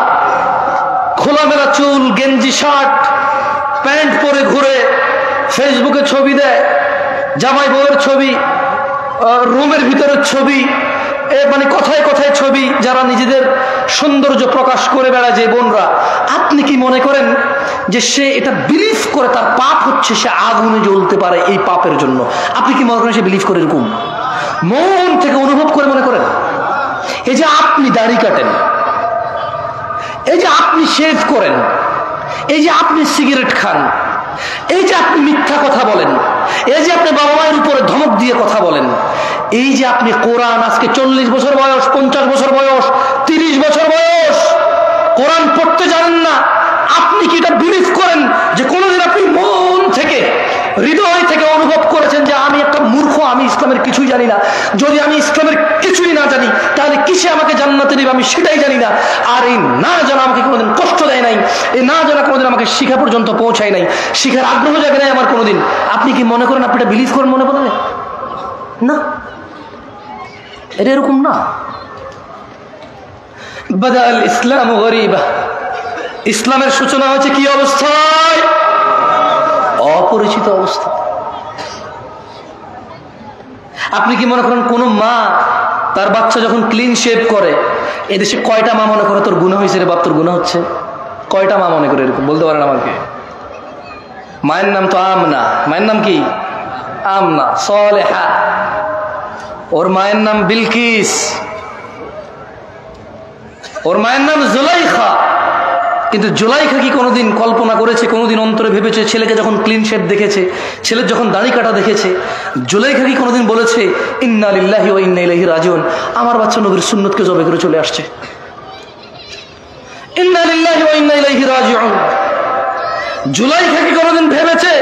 খোলামেলা চুল, গেঞ্জি, শার্ট, প্যান্ট পরে ঘুরে, ফেসবুকে ছবি দেয়, জামাই বউয়ের ছবি, রুমের ভিতরের ছবি, মানে কথায় কথায় ছবি, যারা নিজেদের সৌন্দর্য প্রকাশ করে বেড়ায় যে বোনরা, আপনি কি মনে করেন যে সে এটা বিলিভ করে তার পাপ হচ্ছে, সে আগুনে জ্বলতে পারে এই পাপের জন্য? আপনি কি মনে করেন সে বিলিভ করে? এরকম মন থেকে অনুভব করে মনে করেন? এই যে আপনি দাড়ি কাটেন, এই যে আপনি শেভ করেন, এই যে আপনি সিগারেট খান, এই যে আপনি মিথ্যা কথা বলেন, এই যে আপনি বাবা মায়ের উপরে ধমক দিয়ে কথা বলেন, এই যে আপনি কোরআন আজকে 40 বছর বয়স, 50 বছর বয়স, 30 বছর বয়স, কোরআন পড়তে জানেন না, আপনি কি এটা বিলিভ করেন যে কোনোদিন আপনি মন থেকে, হৃদয় থেকে অনুভব করেছেন যে আমি একটা মূর্খ, আমি ইসলামের কিছুই জানি না? যদি আমি ইসলামের কিছুই না জানি তাহলে কিসে আমাকে জান্নাতে নেবে আমি সেটাই জানি না। আর এই না জানা আমাকে কোনোদিন কষ্ট দেয় নাই, এই না জানা কোনোদিন আমাকে শিখা পর্যন্ত পৌঁছায় নাই, শিখার আগ্রহ জাগে নাই আমার কোনোদিন। আপনি কি মনে করেন আপনি এটা বিলিভ করেন মনে পড়ে না? এটা এরকম না। বাদাল ইসলাম গরীবা, ইসলামের সূচনা হয়েছে কি অবস্থায়? অপরিচিত অবস্থা। আপনি কি মনে করেন কোন মা তার বাচ্চা যখন ক্লিন শেভ করে, এদেশে কয়টা মা মনে করে তোর গুনাহ হয়েছে রে বাপ, তোর গুনাহ হচ্ছে? কয়টা মা মনে করে এরকম? বলতে পারেন আমাকে? মায়ের নাম তো আমনা। মায়ের নাম কি? আমনা সলেহা। ওর মায়ের নাম বিলকিস, ওর মায়ের নাম জুলাইখা। কিন্তু জুলাইখা কি কোনোদিন কল্পনা করেছে, কোনোদিন অন্তরে ভেবেছে, ছেলেকে যখন ক্লিন শেভ দেখেছে, ছেলের যখন দাড়ি কাটা দেখেছে, জুলাইখা কি কোনোদিন বলেছে ইন্না লিল্লাহি ওয়া ইন্না ইলাইহি রাজিউন, আমার বাচ্চা নবীর সুন্নতকে জবে করে চলে আসছে? ইন্না লিল্লাহি ওয়া ইন্না ইলাইহি রাজিউন। জুলাইখা কি কোনোদিন ভেবেছে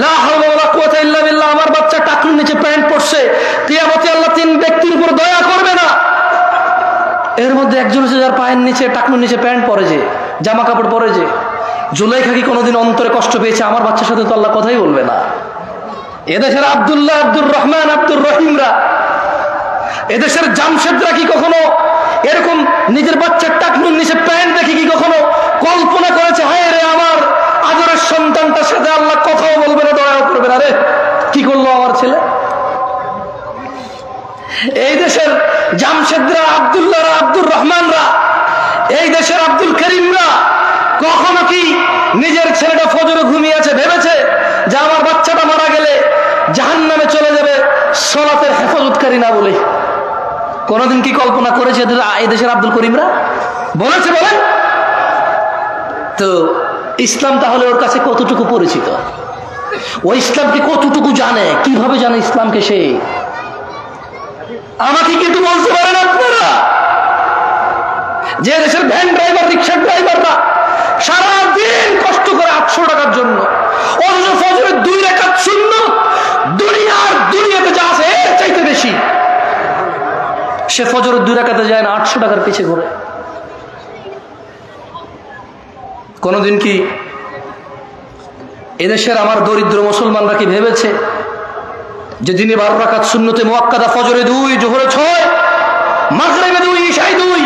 লা হাওলা ওয়ালা কুওয়াতা ইল্লা বিল্লাহ, আমার বাচ্চা টাকনুর নিচে প্যান্ট পরছে, কিয়ামতে আল্লাহ তিন ব্যক্তির উপর দয়া করবে না? এর মধ্যে একজন হচ্ছে যার পায়ের নিচে টাকনুর নিচে প্যান্ট পরে, যে জামা কাপড় পরে। যে জুলাইখা কি কোনোদিন অন্তরে কষ্ট পেয়েছে আমার বাচ্চার সাথে তো আল্লাহ কথাই বলবে না? এদেশের আব্দুল্লাহ, আব্দুর রহমান, আব্দুর রহিমরা, এদেশের জামশেদরা কি কখনো এরকম নিজের বাচ্চার টাকনুর নিচে প্যান্ট দেখে কি কখনো কল্পনা করেছে হায় রে আমার আদরের সন্তানটার সাথে আল্লাহ কথাও বলবে না, দয়াও করবে না, রে কি করলো আমার ছেলে? এই দেশের জামশেদরা, আব্দুল্লাহরা, আব্দুর রহমানরা, এই দেশের আব্দুল করিমরা কখনো কি নিজের ছেলেটা ফজরে ঘুমিয়ে আছে ভেবেছে যে আমার বাচ্চাটা মারা গেলে জাহান্নামে চলে যাবে সালাতের হেফাজতকারী না বলে? কোনদিন কি কল্পনা করেছে এই দেশের আব্দুল করিমরা? বলেছে? বলেন তো। ইসলাম তাহলে ওর কাছে কতটুকু পরিচিত? ও ইসলামকে কতটুকু জানে? কিভাবে জানে ইসলামকে সে? আমাকে কিন্তু বলতে পারেন আপনারা যে দেশের ভ্যান ড্রাইভার, রিক্সা ড্রাইভাররা সারাদিন কষ্ট করে 800 টাকার জন্য, অথচ ফজরের 2 রাকাত সুন্নাত দুনিয়াতে যা আছে এর চাইতে বেশি, সে ফজরের 2 রাকাতে যায় না, 800 টাকার পিছে ঘুরে। কোনদিন কি এদেশের আমার দরিদ্র মুসলমানরা কি ভেবেছে যে দিনে 12 রাকাত সুন্নতে মুআক্কাদা, ফজরে 2, জোহরে 6, মাগরিবে 2, ইশায় 2,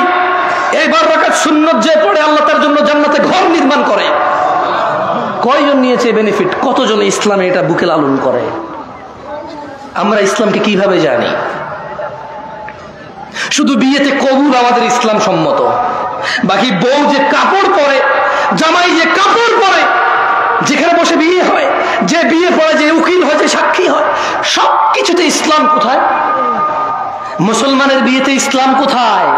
এই 12 রাকাত সুন্নত যে পড়ে আল্লাহ তার জন্য জান্নাতে ঘর নির্মাণ করে? কয়জন নিয়েছে বেনিফিট? কতজন ইসলামে এটা বুকে লালন করে? আমরা ইসলামকে কিভাবে জানি? শুধু বিয়েতে কবুল আমাদের ইসলাম সম্মত, বাকি বউ যে কাপড় পরে, জামাই যে কাপড় পরে, যেখানে বসে বিয়ে হয়, যে বিয়ে পড়ে, যে উকিল হয়, যে সাক্ষী হয়, সবকিছুতে ইসলাম কোথায়? মুসলমানের বিয়েতে ইসলাম কোথায়?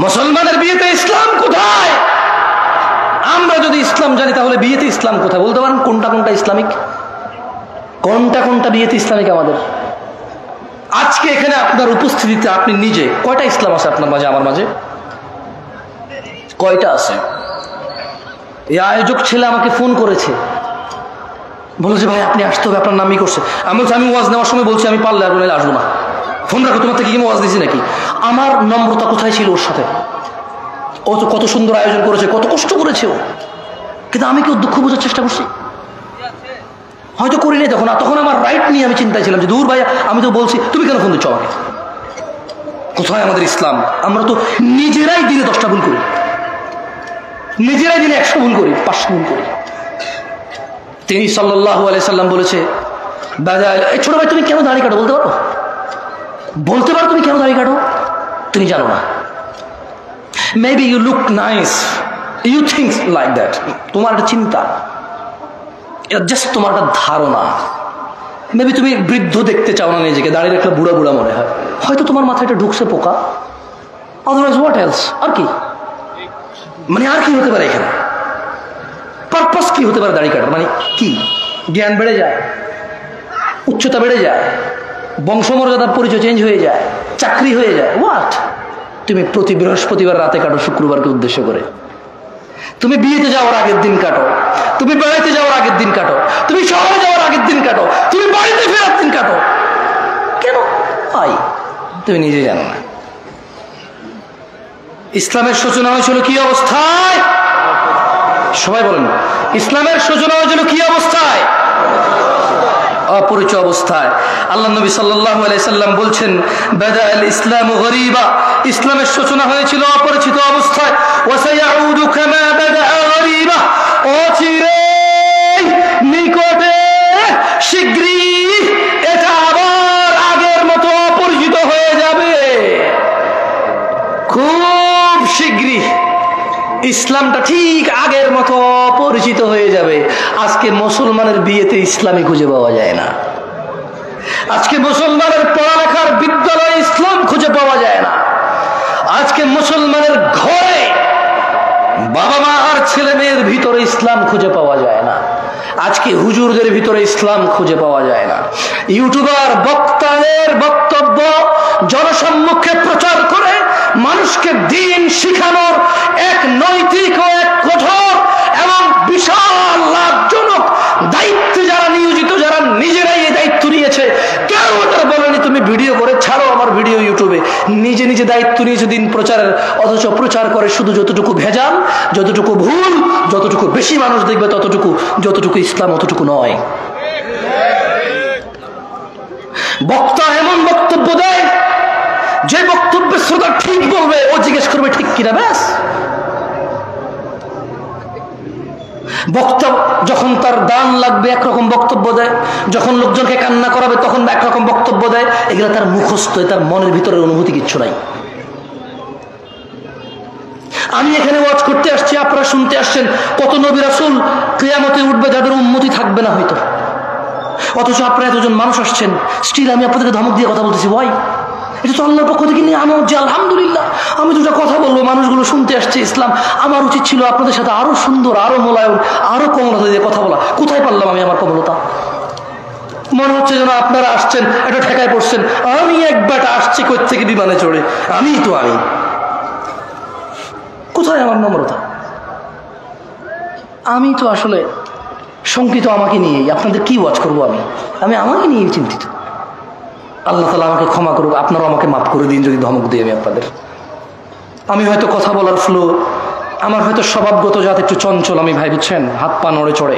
মুসলমানের বিয়েতে ইসলাম কোথায়? আমরা যদি ইসলাম জানি তাহলে বিয়েতে ইসলাম কোথায়? বলতে পারেন কোনটা কোনটা ইসলামিক, কোনটা কোনটা বিয়েতে ইসলামিক আমাদের? আজকে এখানে আপনার উপস্থিতিতে আপনি নিজে কয়টা ইসলাম আছে আপনার মাঝে, আমার মাঝে? কয়টা আছে? এই আয়োজক ছেলে আমাকে ফোন করেছে, বলেছে ভাই আপনি আসতে হবে, আপনার নামই করছে। আমি বলছি আমি ওয়াজ নেওয়ার সময় বলছি আমি পারলে আর বলে আসবো না, ফোন রাখো, তোমার থেকে কি ওয়াজ দিয়েছি নাকি? আমার নম্রতা কোথায় ছিল ওর সাথে? ও তো কত সুন্দর আয়োজন করেছে, কত কষ্ট করেছে ও, কিন্তু আমি কি ওর দুঃখ বোঝার চেষ্টা করছি? হয়তো করিনি। তখন আমার রাইট নিয়ে আমি চিন্তায় ছিলাম যে দূর ভাই, আমি তো বলছি, তুমি কেন ফোন দিচ্ছ আমাকে? কোথায় আমাদের ইসলাম? আমরা তো নিজেরাই দিনে 10টা ভুল করি, নিজেরাই দিনে 100 ভুল করি, 500 ভুল করি। তিনি সাল্লাল্লাহু আলাইহি সাল্লাম বলেছে, ছোট ভাই তুমি কেন দাড়ি কাটো? বলতে পারো? বলতে পারো তুমি কেন দাড়ি কাটো? তুমি জানো না। Maybe you look nice, you think like that, তোমার একটা চিন্তা, এটা জাস্ট তোমার একটা ধারণা। মেবি তুমি বৃদ্ধ দেখতে চাও না নিজেকে, দাঁড়িয়ে রাখলে বুড়া বুড়া মনে হয়, হয়তো তোমার মাথায় এটা ঢুকছে পোকা। Otherwise what else? আর কি মানে, আর কি হতে পারে এখানে? পারপাস কি হতে পারে দাড়ি কাটার? মানে কি? জ্ঞান বেড়ে যায়, উচ্চতা বেড়ে যায়, বংশমর্যাদার পরিচয় চেঞ্জ হয়ে যায়, চাকরি হয়ে যায়, হোয়াট? তুমি প্রতি বৃহস্পতিবার রাতে কাটো শুক্রবারকে উদ্দেশ্য করে, তুমি বিয়েতে যাওয়ার আগের দিন কাটো, তুমি বেড়াইতে যাওয়ার আগের দিন কাটো, তুমি শহরে যাওয়ার আগের দিন কাটো, তুমি বাড়িতে ফেরার দিন কাটো। কেন ভাই? তুমি নিজে জানো না। ইসলামের সূচনা হয়েছিল কি অবস্থায়? সবাই বলেন, ইসলামের সূচনা হয়েছিল কি অবস্থায়? অপরিচিত অবস্থায়। আল্লাহ নবী সাল্লাল্লাহু আলাইহি সাল্লাম বলছেন, বাদাআল ইসলামু গরীবা, ইসলামের সূচনা হয়েছিল অপরিচিত অবস্থায়। ওয়া সায়াউদু কামা বাদাআ গরীবা, অচিরেই, নিকটে, শীঘ্রই এটা আবার আগের মতো অপরিচিত হয়ে যাবে। খুব শীঘ্রই ইসলামটা ঠিক আগের মতো অপরিচিত হয়ে যাবে। আজকে মুসলমানের বিয়েতে ইসলামই খুঁজে পাওয়া যায় না, আজকে মুসলমানের পড়ালেখার বিদ্যালয়ে ইসলাম খুঁজে পাওয়া যায় না, আজকে মুসলমানের ঘরে বাবা মা আর ছেলে মেয়ের ভিতরে ইসলাম খুঁজে পাওয়া যায় না। আজকে হুজুরদের ভিতরে ইসলাম খুঁজে পাওয়া যায় না। ইউটিউবার বক্তাদের বক্তব্য জনসম্মুখে প্রচার করে মানুষকে দ্বীন শিখানোর এক নৈতিক ও এক কঠোর এবং বিশাল লাভজনক দায়িত্বে যারা নিয়োজিত, যারা নিজেরাই এই দায়িত্ব নিয়েছে, কেউ তারা বলেনি তুমি ভিডিও করে ছাড়ো আমার ভিডিও ইউটিউবে। নিজে নিজে দায়িত্ব নিয়েছে দিন প্রচারের, অথচ প্রচার করে শুধু যতটুকু ভেজাল, যতটুকু ভুল, যতটুকু বেশি মানুষ দেখবে ততটুকু, যতটুকু ইসলাম অতটুকু নয়। বক্তা এমন বক্তব্য দেয় যে বক্তব্যের শ্রোতা ঠিক বলবে, ও জিজ্ঞেস করবে ঠিক কিনা, ব্যাস। বক্তা যখন তার দান লাগবে একরকম বক্তব্য দেয়, যখন লোকজনকে কান্না করাবে তখন একরকম বক্তব্য দেয়। এগুলো তার মুখস্থ, তার মনের ভিতরের অনুভূতি কিচ্ছু নাই। আমি এখানে ওয়াজ করতে আসছি, আপনারা শুনতে আসছেন। কত নবী রাসূল কিয়ামতে উঠবে যাদের উম্মতি থাকবে না হয়তো, অথচ আপনারা এতজন মানুষ আসছেন, স্টিল আমি আপনাদেরকে ধমক দিয়ে কথা বলতেছি। ওয়াই? এটা তো আল্লাহর পক্ষ থেকে নিয়ে আমার যে আলহামদুলিল্লাহ আমি দুটা কথা বলবো, মানুষগুলো শুনতে আসছে ইসলাম। আমার উচিত ছিল আপনাদের সাথে আরো সুন্দর, আরো মোলায়ম, আরো কোমলতা দিয়ে কথা বলা। কোথায় পারলাম আমি আমার কোমলতা? মনে হচ্ছে যেন আপনারা আসছেন এটা ঠেকায় পড়ছেন। আমি একবারটা আসছি কই থেকে বিমানে চড়ে, আমি কোথায় আমার নম্রতা? আমি তো আসলে শঙ্কিত আমাকে নিয়েই। আপনাদের কি ওয়াজ করবো আমি আমাকে নিয়েই চিন্তিত। আল্লাহ তাআলা আমাকে ক্ষমা করুক, আপনারাও আমাকে মাফ করে দিন যদি ধমক দিই আমি আপনাদের। আমি হয়তো কথা বলার ফ্লো, আমার হয়তো স্বভাবগত জাত একটু চঞ্চল আমি ভাই, বুঝছেন? হাত পা নড়ে চড়ে,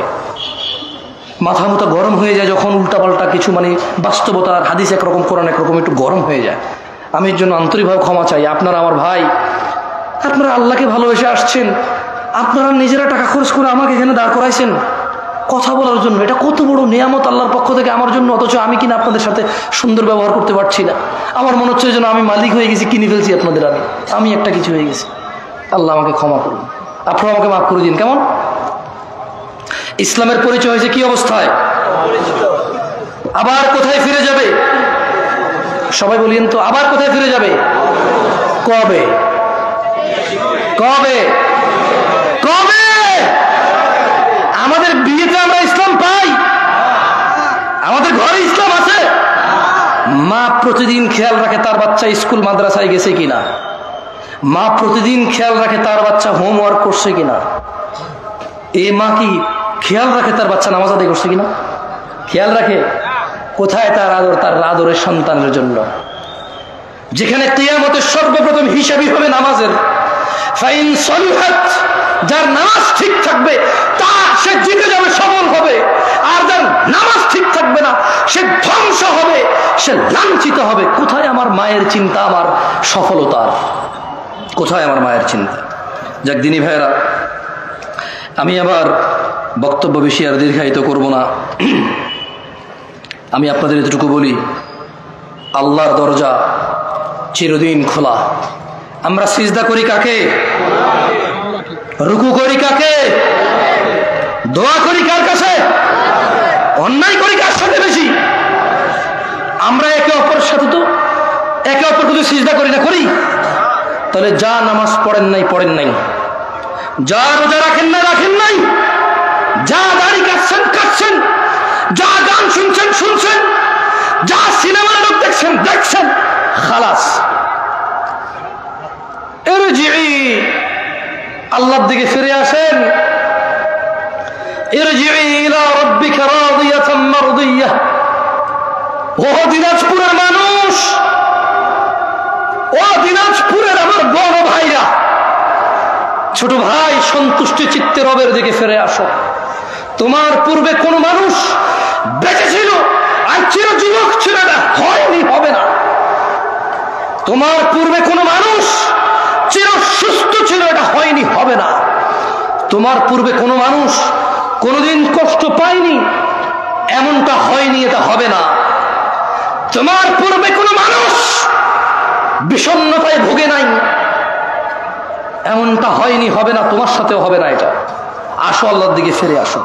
মাথা মতো গরম হয়ে যায় যখন উল্টাপাল্টা কিছু, মানে বাস্তবতার হাদিস একরকম কোরআন একরকম, একটু গরম হয়ে যায়। আমি এর জন্য আন্তরিকভাবে ক্ষমা চাই। আপনারা আমার ভাই, আপনারা আল্লাহকে ভালোবেসে আসছেন, আপনারা নিজেরা টাকা খরচ করে আমাকে এখানে দাঁড় করাইছেন কথা বলার জন্য। এটা কত বড় নিয়ামত আল্লাহর পক্ষ থেকে আমার জন্য, অথচ আমি কিনা আপনাদের সাথে সুন্দর ব্যবহার করতে পারছি না। আমার মনে হচ্ছে যেন আমি মালিক হয়ে গেছি, কিনে ফেলছি আপনাদের। আমি একটা কিছু হয়ে গেছি। আল্লাহ আমাকে ক্ষমা করুন, আপনারা আমাকে মাফ করে দিন। কেমন ইসলামের পরিচয় হয়েছে কি অবস্থায়, আবার কোথায় ফিরে যাবে? সবাই বলিয়েন তো, আবার কোথায় ফিরে যাবে? কবে কবে কবে? আমাদের বিয়েতে আমরা ইসলাম পাই? আমাদের ঘরে ইসলাম আছে? মা প্রতিদিন খেয়াল রাখে তার বাচ্চা স্কুল মাদ্রাসায় গেছে কিনা, মা প্রতিদিন খেয়াল রাখে তার বাচ্চা হোমওয়ার্ক করছে কিনা। এই মা কি খেয়াল রাখে তার বাচ্চা নামাজ আদায় করছে কিনা? খেয়াল রাখে? কোথায় তার আদর, তার আদরের সন্তানের জন্য? যেখানে কিয়ামতের সর্বপ্রথম হিসাবই হবে নামাজের। ফাইন সলিহাত, যার নামাজ ঠিক থাকবে সে জিতে যাবে, সফল হবে। আর যার নামাজ ঠিক থাকবে না সে ধ্বংস হবে, সে লাঞ্ছিত হবে। কোথায় আমার মায়ের চিন্তা, আমার সফলতার? কোথায় আমার মায়ের চিন্তা? যাক দিনী ভাইয়েরা, আমি আবার বক্তব্য বেশি আর দীর্ঘায়িত করব না। আমি আপনাদের এতটুকু বলি, আল্লাহর দরজা চিরদিন খোলা। আমরা সিজদা করি কাকে? রুকু করি কাকে? দোয়া করি কার কাছে? অন্যায় করি কার সাথে বেশি? আমরা একে অপরের সাথে তো একে অপরকে তো সিজদা করি না, করি? তাহলে যা নামাজ পড়েন নাই, যা রোজা রাখেন নাই, যা দাড়ি কাটছেন, যা গান শুনছেন, যা সিনেমা নাটক দেখছেন, খালাস। ইরজিই, আল্লাহর দিকে ফিরে আসেন। ইরজিই ইলা রাব্বিকা রাদিয়াতাম মারদিয়াহ। ও দিনাজপুরের মানুষ, ও দিনাজপুরের আমার বড় ভাইরা, ছোট ভাই, সন্তুষ্টি চিত্তে রবের দিকে ফিরে আসো। তোমার পূর্বে কোন মানুষ বেঁচে ছিল আর চিরযুবক ছিল না, হয়নি, হবে না। তোমার পূর্বে কোন মানুষ চির সুস্থ ছিল, এটা হয়নি, হবে না। তোমার পূর্বে কোন মানুষ কোনদিন কষ্ট পায়নি, এমনটা হয়নি, এটা হবে না। তোমার পূর্বে কোন মানুষ বিষণ্ণতায় ভোগে নাই, এমনটা হয়নি, হবে না, তোমার সাথেও হবে না এটা। আসো আল্লাহর দিকে ফিরে আসো,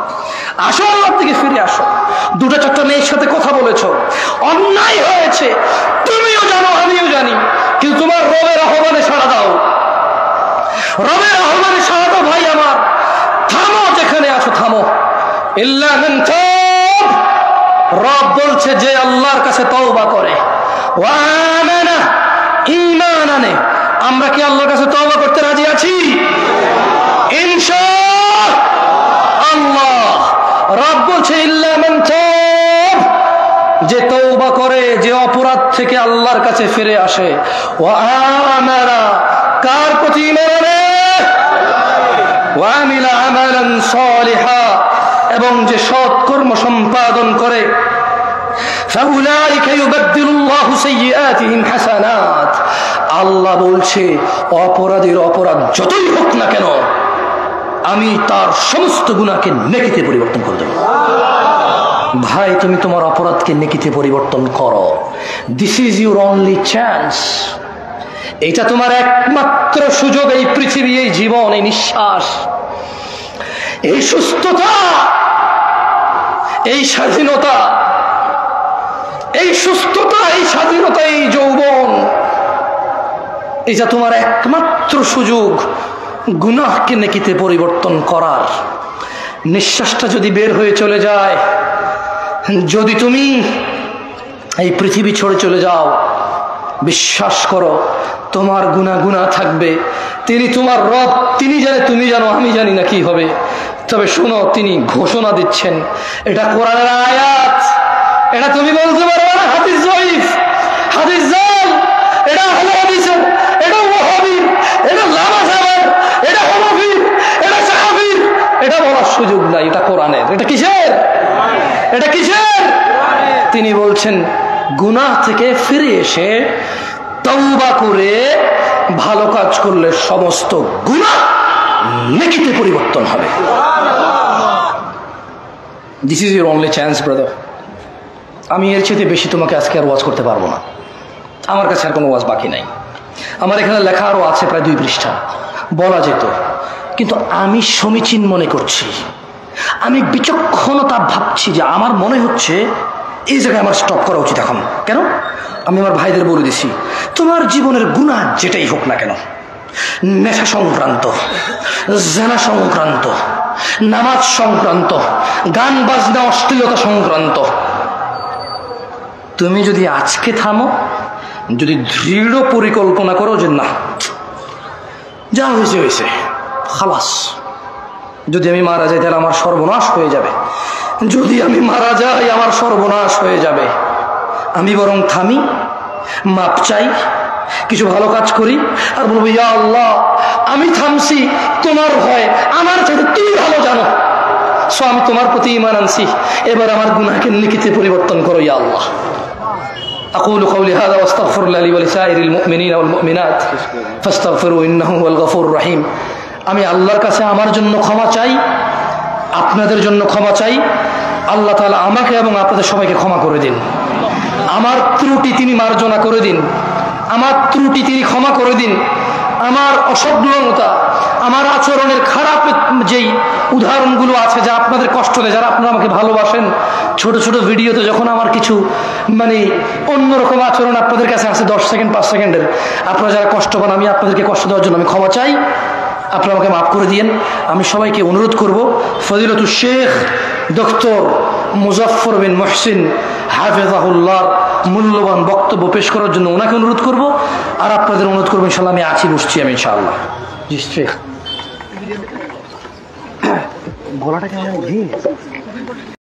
আসো আল্লাহর দিকে ফিরে আসো। দুটো চারটা মেয়ের সাথে কথা বলেছ, অন্যায় হয়েছে, তুমিও জানো আমিও জানি, কিন্তু তোমার রবের আহ্বানে সাড়া দাও। রবের আহ্বানে সাহায্য ভাই আমার, থামো যেখানে আছো থামো। ইল্লা মান তাব, রব বলছে যে আল্লাহর কাছে তওবা করে, ওয়া আমানা, ঈমান আনে। আমরা কি আল্লাহর কাছে তওবা করতে রাজি আছি? ইনশাআল্লাহ। রব বলছে ইল্লা মান তাব, যে তওবা করে, যে অপরাধ থেকে আল্লাহর কাছে ফিরে আসে, ওয়া আমানা, কার প্রতি ঈমান আনে, ওয়া আমিলা আমালান সালিহা, এবং যে সৎ কর্ম সম্পাদন করে, ফাউলাইকা ইউবাদদিলুল্লাহু সাইয়্যাতিহিম হাসানাত। আল্লাহ বলছে অপরাধীর অপরাধ যতই হোক না কেন আমি তার সমস্ত গুনাহকে নেকিতে পরিবর্তন করে দেব। ভাই তুমি তোমার অপরাধকে নেকিতে পরিবর্তন করো। This is your only chance. এটা তোমার একমাত্র সুযোগ। এই পৃথিবী, এই জীবন, এই নিঃশ্বাস, এই সুস্থতা, এই স্বাধীনতা, এই সুস্থতা, এই স্বাধীনতা, এই যৌবন, এটা তোমার একমাত্র সুযোগ গুনাহকে নেকিতে পরিবর্তন করার। নিঃশ্বাসটা যদি বের হয়ে চলে যায়, যদি তুমি এই পৃথিবী ছেড়ে চলে যাও, বিশ্বাস করো তোমার গুনাহ থাকবে। তিনি তোমার রব, তিনি জানে, তুমি জানো, আমি জানি না কি হবে। তবে শোনো, তিনি ঘোষণা দিচ্ছেন, এটা কোরআনের আয়াত, এটা তুমি বলতে পারবে না হাদিস জয়ীফ, হাদিস জাল, এটা আহলে হাদিসের, এটা ওয়াহাবীর, এটা লামাযাবের, এটা হানাফির, এটা শাফির, এটা বলার সুযোগ নাই। এটা কোরআনের। এটা কিসের? এটা কিসের? তিনি বলছেন গুনাহ থেকে ফিরে এসে তওবা করে ভালো কাজ করলে সমস্ত গুনাহ নেকিতে পরিবর্তন হবে। This is your only chance brother. আমি এর চেয়ে বেশি তোমাকে আজকে আর ওয়াজ করতে পারবো না। আমার কাছে আর কোনো ওয়াজ বাকি নাই। আমার এখানে লেখা আরও আছে প্রায় 2 পৃষ্ঠা, বলা যেত, কিন্তু আমি সমীচীন মনে করছি, আমি বিচক্ষণতা ভাবছি যে আমার মনে হচ্ছে এই জায়গায় আমার স্টপ করা উচিত এখন। কেন? আমি আমার ভাইদের বলে দিছি, তোমার জীবনের গুনাহ যেটাই হোক না কেন, নেশা সংক্রান্ত, জানা সংক্রান্ত, নামাজ সংক্রান্ত, গান বাজনা অশ্লীলতা সংক্রান্ত, তুমি যদি আজকে থামো, যদি দৃঢ় পরিকল্পনা করো যে না যা হয়েছে হয়েছে খালাস, যদি আমি মারা যাই তাহলে আমার সর্বনাশ হয়ে যাবে, যদি আমি মারা যাই আমার সর্বনাশ হয়ে যাবে, আমি বরং থামি, মাপ চাই, কিছু ভালো কাজ করি, আর বলবো ইয়া আল্লাহ আমি থামছি তোমার ভয়, আমার চাইতে তুই ভালো জানো, সো আমি তোমার প্রতি ঈমান আনছি, এবার আমার গুনাহকে নেকিতে পরিবর্তন করো ইয়া আল্লাহ। أقول قولي هذا واستغفر الله لي ولسائر المؤمنين والمؤمنات فاستغفروا إنه هو الغفور الرحيم। আমি আল্লাহর কাছে আমার জন্য ক্ষমা চাই, আপনাদের জন্য ক্ষমা চাই। আল্লাহ তাআলা আমাকে এবং আপনাদের সবাইকে ক্ষমা করে দিন। আমার ত্রুটি তিনি মার্জনা করে দিন, আমার ত্রুটি তিনি ক্ষমা করে দিন। আমার অসভ্যতা, আমার আচরণের খারাপ যেই উদাহরণগুলো আছে যা আপনাদের কষ্ট দেয়, যারা আপনারা আমাকে ভালোবাসেন, ছোট ছোট ভিডিওতে যখন আমার কিছু মানে অন্যরকম আচরণ আপনাদের কাছে আছে 10 সেকেন্ড 5 সেকেন্ডের, আপনারা যারা কষ্ট পান, আমি আপনাদেরকে কষ্ট দেওয়ার জন্য আমি ক্ষমা চাই, আপনারা আমাকে মাফ করে দিয়েন। আমি সবাইকে অনুরোধ করব, ফজিলতুল শেখ ডক্টর মুজাফফর বিন মুহসিন হাফেজাহুল্লাহ মূল্যবান বক্তব্য পেশ করার জন্য ওনাকে অনুরোধ করব, আর আপনাদের অনুরোধ করবো ইনশাল্লাহ আমি আছি, বসছি আমি ইনশাআল্লাহ। জি শেখ, গলাটা কেমন